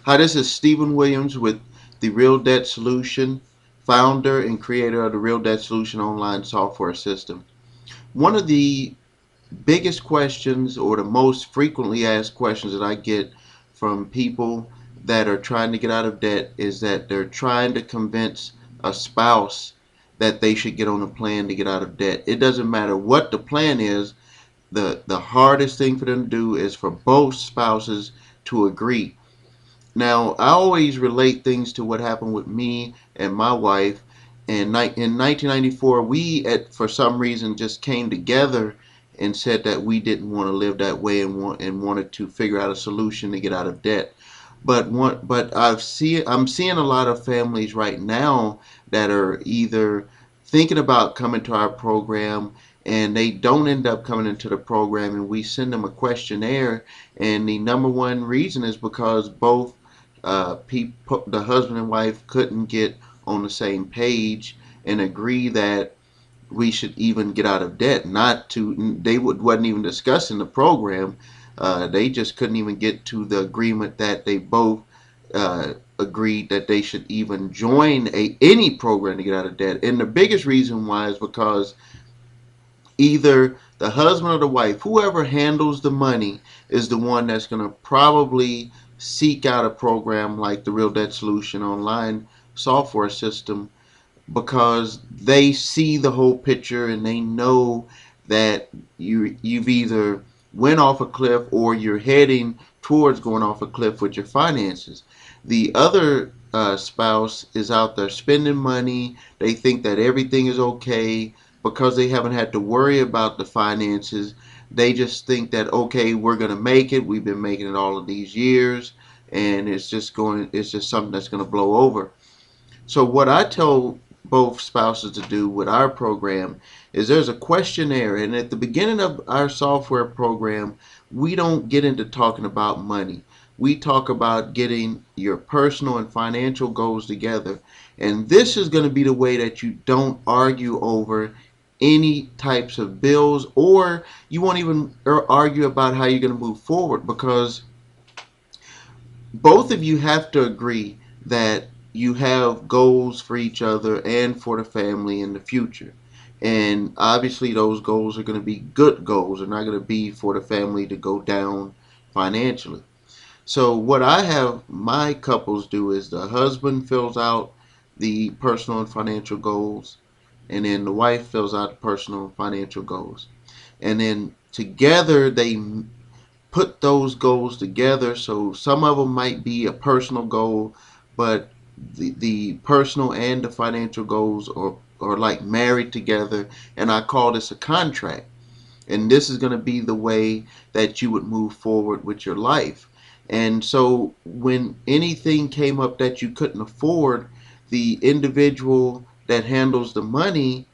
Hi, this is Stephen Williams with the Real Debt Solution, founder and creator of the Real Debt Solution online software system. One of the biggest questions or the most frequently asked questions that I get from people that are trying to get out of debt is that they're trying to convince a spouse that they should get on a plan to get out of debt. It doesn't matter what the plan is, the hardest thing for them to do is for both spouses to agree. Now, I always relate things to what happened with me and my wife. In 1994, for some reason, just came together and said that we didn't want to live that way and wanted to figure out a solution to get out of debt. But I'm seeing a lot of families right now that are either thinking about coming to our program and they don't end up coming into the program, and we send them a questionnaire, and the number one reason is because both the husband and wife couldn't get on the same page and agree that we should even get out of debt. Not to they wasn't even discussing the program. They just couldn't even get to the agreement that they both agreed that they should even join any program to get out of debt. And the biggest reason why is because either the husband or the wife, whoever handles the money, is the one that's going to probably seek out a program like the Real Debt Solution online software system because they see the whole picture and they know that you've either went off a cliff or you're heading towards going off a cliff with your finances. The other spouse is out there spending money. They think that everything is okay because they haven't had to worry about the finances. They just think that okay, we're gonna make it. We've been making it all of these years, and it's just something that's gonna blow over. So what I tell both spouses to do with our program is there's a questionnaire, and at the beginning of our software program, we don't get into talking about money. We talk about getting your personal and financial goals together. And this is going to be the way that you don't argue over any types of bills, or you won't even argue about how you're going to move forward, because both of you have to agree that you have goals for each other and for the family in the future. And obviously, those goals are going to be good goals. They're not going to be for the family to go down financially. So, what I have my couples do is the husband fills out the personal and financial goals, and then the wife fills out the personal and financial goals. And then together they put those goals together. So some of them might be a personal goal, but the personal and the financial goals are like married together. And I call this a contract. And this is going to be the way that you would move forward with your life. And so when anything came up that you couldn't afford, the individual that handles the money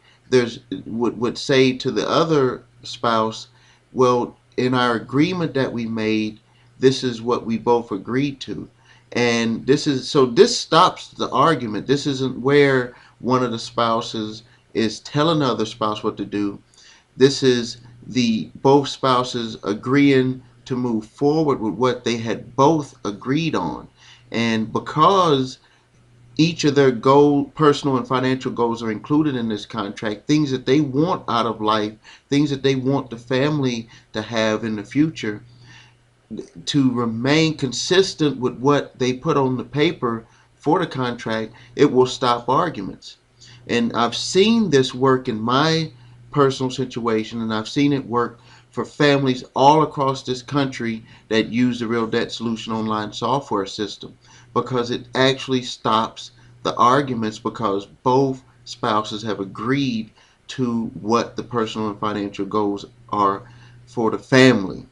would say to the other spouse, well, in our agreement that we made, this is what we both agreed to. And this stops the argument. This isn't where one of the spouses is telling the other spouse what to do. This is the both spouses agreeing to move forward with what they had both agreed on. And because each of their personal and financial goals are included in this contract, things that they want out of life, things that they want the family to have in the future, to remain consistent with what they put on the paper for the contract, it will stop arguments. And I've seen this work in my personal situation, and I've seen it work for families all across this country that use the Real Debt Solution online software system, because it actually stops the arguments because both spouses have agreed to what the personal and financial goals are for the family.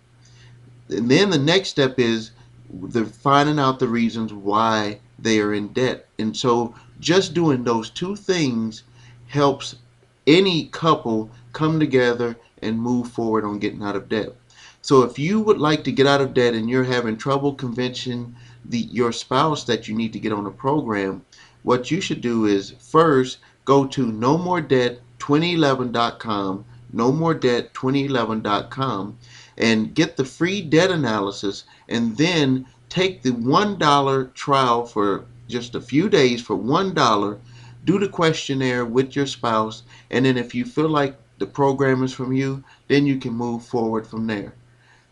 And then the next step is the finding out the reasons why they are in debt. And so just doing those two things helps any couple come together and move forward on getting out of debt. So if you would like to get out of debt and you're having trouble convincing your spouse that you need to get on a program, what you should do is first go to nomoredebt2011.com, nomoredebt2011.com, and get the free debt analysis, and then Take the $1 trial for just a few days for $1. Do the questionnaire with your spouse, and then if you feel like the program is from you, then you can move forward from there.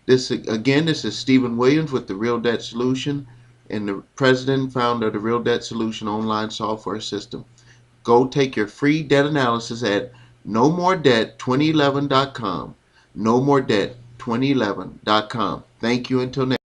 This is Stephen Williams with the Real Debt Solution and the president and founder of the Real Debt Solution online software system. Go take your free debt analysis at nomoredebt2011.com. Nomoredebt2011.com. Thank you until next